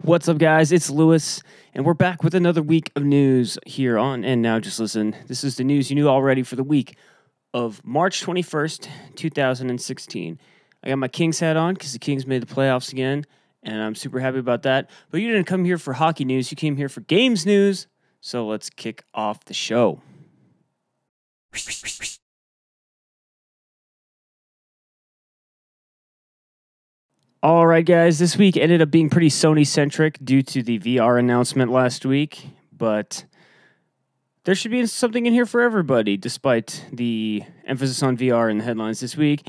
What's up, guys? It's Lewis, and we're back with another week of news here on And Now Just Listen. This is the news you knew already for the week of March 21st, 2016. I got my Kings hat on because the Kings made the playoffs again, and I'm super happy about that. But you didn't come here for hockey news. You came here for games news, so let's kick off the show. All right, guys, this week ended up being pretty Sony-centric due to the VR announcement last week, but there should be something in here for everybody, despite the emphasis on VR in the headlines this week.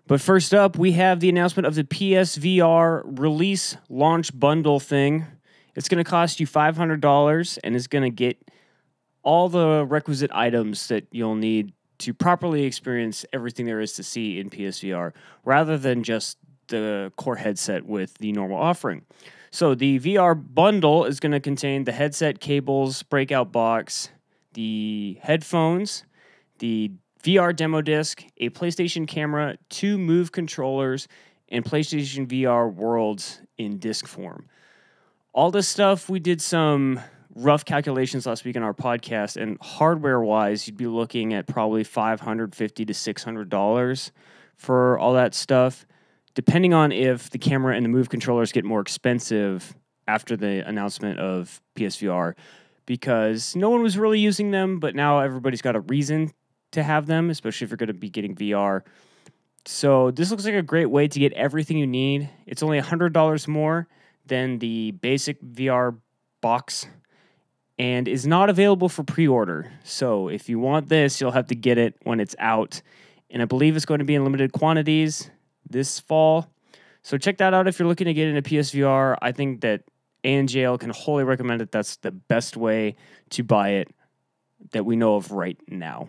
But first up, we have the announcement of the PSVR release launch bundle thing. It's going to cost you $500, and it's going to get all the requisite items that you'll need to properly experience everything there is to see in PSVR, rather than just the core headset with the normal offering. So the VR bundle is going to contain the headset, cables, breakout box, the headphones, the VR demo disc, a PlayStation camera, 2 Move controllers, and PlayStation VR Worlds in disc form. All this stuff, we did some rough calculations last week on our podcast, and hardware-wise, you'd be looking at probably $550 to $600 for all that stuff, depending on if the camera and the Move controllers get more expensive after the announcement of PSVR, because no one was really using them, but now everybody's got a reason to have them, especially if you're going to be getting VR. So this looks like a great way to get everything you need. It's only $100 more than the basic VR box and is not available for pre-order. So if you want this, you'll have to get it when it's out. And I believe it's going to be in limited quantities this fall. So check that out if you're looking to get into PSVR. I think that ANJL can wholly recommend it. That's the best way to buy it that we know of right now.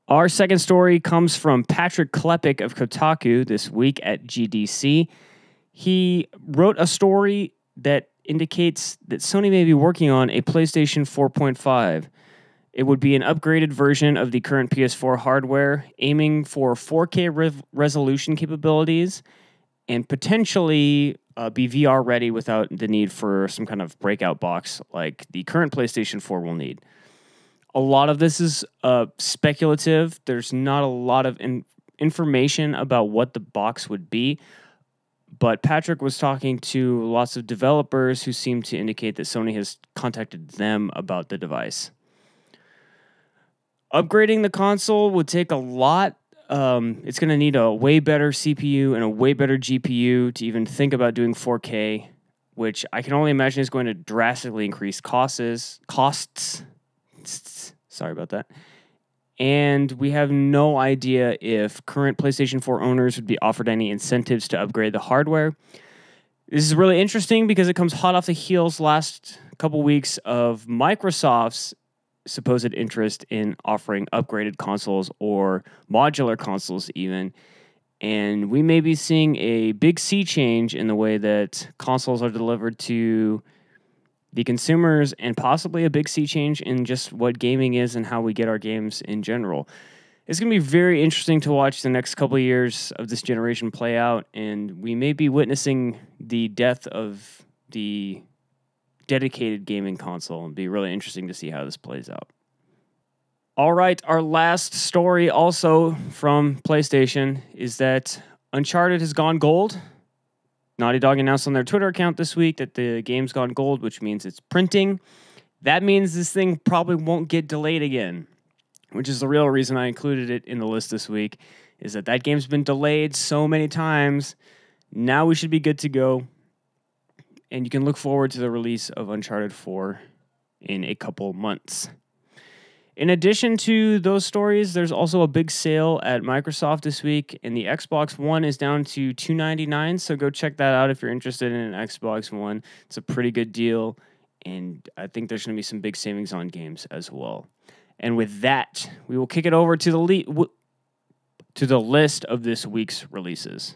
Our second story comes from Patrick Klepek of Kotaku this week at GDC. He wrote a story that indicates that Sony may be working on a PlayStation 4.5. It would be an upgraded version of the current PS4 hardware, aiming for 4K resolution capabilities and potentially be VR ready without the need for some kind of breakout box like the current PlayStation 4 will need. A lot of this is speculative. There's not a lot of information about what the box would be, but Patrick was talking to lots of developers who seem to indicate that Sony has contacted them about the device. Upgrading the console would take a lot. It's going to need a way better CPU and a way better GPU to even think about doing 4K, which I can only imagine is going to drastically increase costs. Sorry about that. And we have no idea if current PlayStation 4 owners would be offered any incentives to upgrade the hardware. This is really interesting because it comes hot off the heels last couple weeks of Microsoft's supposed interest in offering upgraded consoles or modular consoles even. And we may be seeing a big sea change in the way that consoles are delivered to the consumers, and possibly a big sea change in just what gaming is and how we get our games in general. It's going to be very interesting to watch the next couple of years of this generation play out, and we may be witnessing the death of the dedicated gaming console. It'll be really interesting to see how this plays out. All right, our last story also from PlayStation is that Uncharted has gone gold. Naughty Dog announced on their Twitter account this week that the game's gone gold, which means it's printing. That means this thing probably won't get delayed again, which is the real reason I included it in the list this week, is that game's been delayed so many times. Now we should be good to go. And you can look forward to the release of Uncharted 4 in a couple months. In addition to those stories, there's also a big sale at Microsoft this week, and the Xbox One is down to $299, so go check that out if you're interested in an Xbox One. It's a pretty good deal, and I think there's going to be some big savings on games as well. And with that, we will kick it over to the list of this week's releases.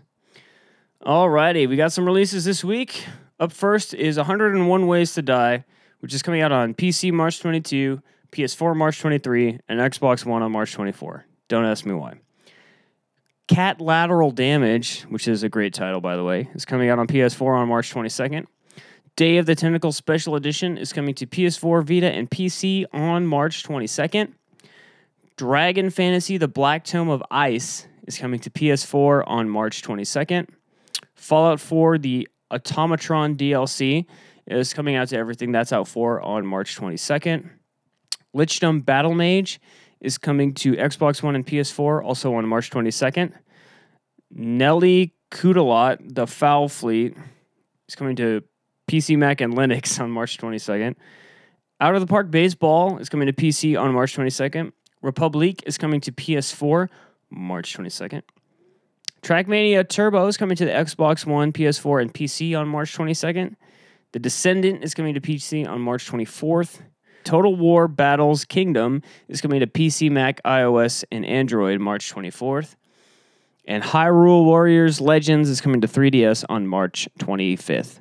Alrighty, we got some releases this week. Up first is 101 Ways to Die, which is coming out on PC March 22, PS4 March 23, and Xbox One on March 24. Don't ask me why. Catlateral Damage, which is a great title, by the way, is coming out on PS4 on March 22nd. Day of the Tentacle Special Edition is coming to PS4, Vita, and PC on March 22nd. Dragon Fantasy, the Black Tome of Ice, is coming to PS4 on March 22nd. Fallout 4, the Automatron DLC, is coming out to everything that's out for on March 22nd. Lichdom Battlemage is coming to Xbox One and PS4, also on March 22nd. Nelly Cootalot, the Fowl Fleet, is coming to PC, Mac, and Linux on March 22nd. Out of the Park Baseball is coming to PC on March 22nd. Republique is coming to PS4 March 22nd. Trackmania Turbo is coming to the Xbox One, PS4, and PC on March 22nd. The Descendant is coming to PC on March 24th. Total War Battles Kingdom is coming to PC, Mac, iOS, and Android March 24th. And Hyrule Warriors Legends is coming to 3DS on March 25th.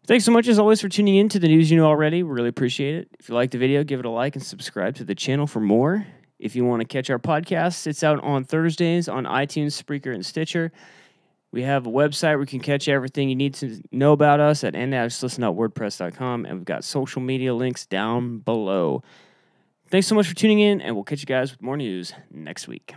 Thanks so much, as always, for tuning in to the news you know already. We really appreciate it. If you liked the video, give it a like and subscribe to the channel for more. If you want to catch our podcast, it's out on Thursdays on iTunes, Spreaker, and Stitcher. We have a website where you can catch everything you need to know about us at andnowjustlisten.wordpress.com, and we've got social media links down below. Thanks so much for tuning in, and we'll catch you guys with more news next week.